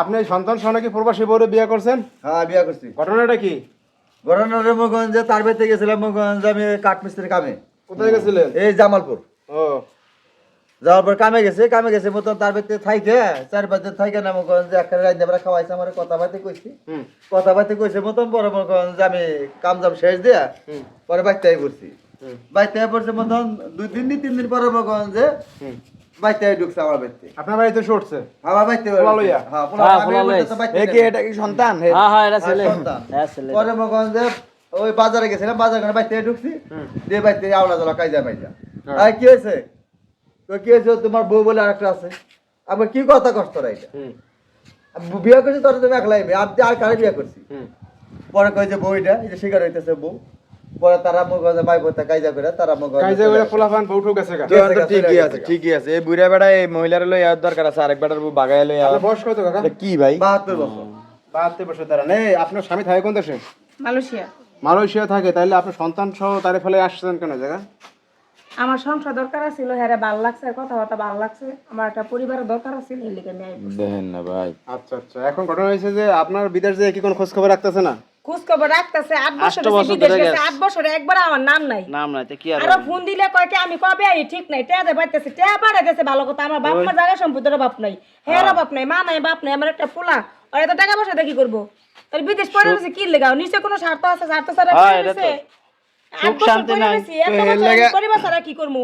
আপনি এই সন্তান সহ নাকি প্রবাসী বউরে বিয়ে করছেন? হ্যাঁ বিয়া করছি। ঘটনাটা কি? ঘটনাটা মোগঞ্জে তার বাড়িতে গেছিলাম, মোগঞ্জে আমি কাঠমিস্ত্রির কামে। কোথায় গেছিলেন? এই জামালপুর। ও যাওয়ার পর কামে গেছে মতন তার বাড়িতে থাইকে, চার বাড়িতে থাইকে না মোগঞ্জে একটা রাইতে আমরা খাওয়াইছে, আমার কথা বাড়িতে কইছি। কথা বাড়িতে কইছে মতন পরে মোগঞ্জে আমি কাম জাম শেষ দিয়া পরে বাড়িতে পড়ছি। বাড়িতে পড়ছে মতন 2 দিন 3 দিন পরে মোগঞ্জে বাড়িতে ঢুকছে আমার বাড়িতে। আপনার বাড়িতে শুটছে? আমার বাড়িতে পোলা লইয়া? হ্যাঁ পোলা আমি বলতে বাড়িতে। এ কি এটা কি সন্তান? হ্যাঁ হ্যাঁ এটা ছেলে। সন্তান। হ্যাঁ ছেলে। পরে মোগঞ্জে ওই বাজারে গেছিলাম, বাজার করে বাড়িতে ঢুকছি, দিয়ে বাড়িতে আওলা জ্বালা কাইজা মাইজা। আর কি হয়েছে? তো কি হয়েছে, তোমার বউ বলে আরেকটা আছে। আমার কি কথা কষ্ট রা এটা? বিয়ে করছি তোর তুমি একলাই মেয়ে, আমি আর কারে বিয়ে করছি। পরে কই যে বউ এটা, এই যে শিকার হইতেছে বউ। পরে তারা মোগঞ্জে বাইক হতে কাইজা করে তারা মোগঞ্জে কাইজা করে পোলাপান বউ ঠুক গেছে গা। ঠিকই আছে ঠিকই আছে। এই বুড়া বেড়া এই মহিলার লই আর দরকার আছে, আরেক বেটার বউ বাগায় লই আপনার বয়স কত কাকা? কি ভাই? 72 বছর। 72 বছর দাঁড়ান। এই আপনার স্বামী থাকে কোন দেশে? মালয়েশিয়া। মালয়েশিয়া থাকে, তাইলে আপনার সন্তান সহ তারে ফেলে আসছেন কেন জায়গা? আমার সংসার দরকার ছিল, হ্যাঁ ভালো লাগছে, কথাবার্তা ভালো লাগছে, আমার একটা পরিবারের দরকার ছিল, এই লিগে নিয়ে আইবো। দেখেন না ভাই, আচ্ছা আচ্ছা, এখন ঘটনা হয়েছে যে আপনার বিদেশ যে কি কোনো খোঁজ খবর রাখতেছে না? খোঁজ খবর রাখতেছে, 8 বছর 8 বছর বিদেশ ধরে গেছে, গেছে। 8 বছরে একবার আমার নাম নাই। নাম নাই তো কি আর আরো ফোন দিলে কয় কি আমি কবে আই ঠিক নাই, টেয়া দে পাইতেছে, টেয়া পাড়া গেছে ভালো কথা, আমার বাপ মা জায়গা সম্পত্তির বাপ নাই, হেরা বাপ নাই, মা নাই, বাপ নাই, আমার একটা পোলা, আর এত টাকা পয়সা দেখি করবো, তাহলে বিদেশ পড়ে রয়েছে কি লেগাও, নিচে কোনো স্বার্থ আছে, স্বার্থ ছাড়া হ্যাঁ, পড়ে এটা তো। রয়েছে। সুখ শান্তি নাই। পরিবার ছাড়া কি করবো,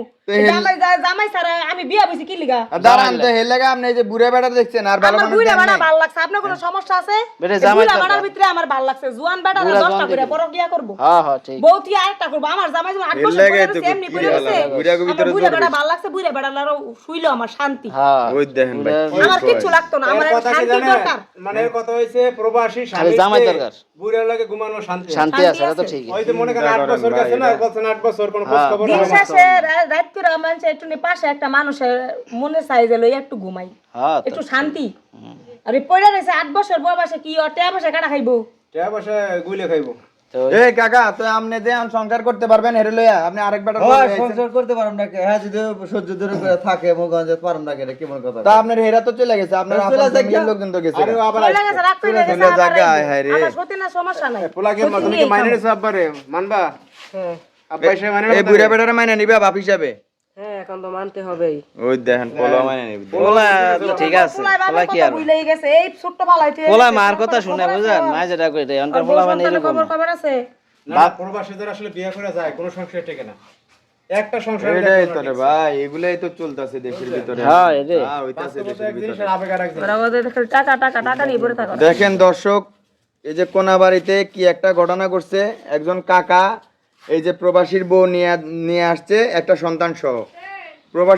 জামাই ছাড়া আমি বিয়া বসি কি লিগা? দাঁড়ান তো হেলে আপনি এই যে বুড়া বেড়া দেখছেন আর ভালো আমার মানুষ বুইড়া দেন বাড়া নাই। ভালো লাগছে, আপনার কোনো সমস্যা আছে? বেটা এই জামাই বুইড়া তো বাড়ার ভিতরে আমার ভালো লাগছে, জুয়ান বেটা বুইড়া 10টা জোয়ান করে দেখি। পর বিয়া করব। হ্যাঁ হ্যাঁ ঠিক। বউ তুই আরেকটা করব, আমার জামাই যখন 8 এর বছর লাগে পরে তো রয়েছে, এমনি কি পড়ে ভালো রয়েছে, লাগে, বুইড়াকে ভিতরে আমার বুইড়া জোর বেটা বেশি। ভালো লাগছে, বুইড়া বেটা লারো শুইলো আমার শান্তি। হ্যাঁ ওই দেখেন ভাই কি আমার কয়। কিচ্ছু লাগতো না, আমার এর কথা কি শান্তি জানেন? দরকার। মানে এর কথা হইছে প্রবাসী খালি জামাই দরকার। বুড়ার লাগে ঘুমানো শান্তি। শান্তি আছে এটা তো আছে। ঠিকই। ওই যে মনে করেন 8 বছর গেছে না, বলছেন 8 বছর কোনো খোঁজ খবর দিন নাই। শেষে রাত করে মানুষ একটু পাশে একটা মানুষের মনে চাই যে লই একটু ঘুমাই, হ্যাঁ একটু শান্তি। আর এই পয়লা রয়েছে 8 বছর বয়সে কি অটে বসে কাটা খাইবো? টাকা পয়সা গুইলে খাইবো। তো এই কাকা তো আপনি যে আম সংসার করতে পারবেন হেরে লইয়া, আপনি আরেক বেটার বউ হয় লইয়া আইছেন। সংসার করতে পারম না কে? হ্যাঁ যদি সহ্য ধরে করে থাকে মোগঞ্জে পারম না কেন, কেমন কথা? তা আপনার হেরা তো চলে গেছে, আপনার চলে আপন যায় ফ্যামিলির গা। লোকজন তো গেছে আরে গা। আবার পয়লা গেছে রাগ করে গেছে, চলে আবার জায়গা, আইবো। হায় রে। আমার সত্যি না সমস্যা নাই। পোলাকে সত্যি তুমি কি নিয়ে মাইনে খাবো। নিছো আব্বারে? মানবা? হ্যাঁ আব্বা এসে মাইনে এই নিবে? বুড়া বেটারে মাইনা নিবে বাপ হিসাবে? হ্যাঁ এখন তো মানতে হবেই। ওই দেখেন পোলা মাইনা নিবে। পোলা তো ঠিক আছে। পোলাই পোলা বাবার কি কথা আর ভুলেই গেছে, এই ছোট্ট পালাইতে পোলা মার কথা শুনে বুঝেন, মা যেটা কইতে অনকার পোলা মানে এরকম। খবর খবর আছে। না প্রবাসীদের আসলে বিয়ে করে যায়, কোনো সংসার টেকে না। একটা সংসার এটাই তো রে ভাই, এগুলাই তো চলতেছে দেশের ভিতরে। হ্যাঁ, এটাই। হ্যাঁ, হইতাছে দেশের ভিতরে। জিনিসের আবেগ আর এক জিনিস। ওরা ওদের দেখে টাকা টাকা টাকা নিয়ে পড়ে থাকো। দেখেন দর্শক, এই যে কোনাবাড়িতে কি একটা ঘটনা করছে, একজন কাকা এই যে প্রবাসীর বউ নিয়ে আসছে একটা সন্তান সহ। প্রবাসী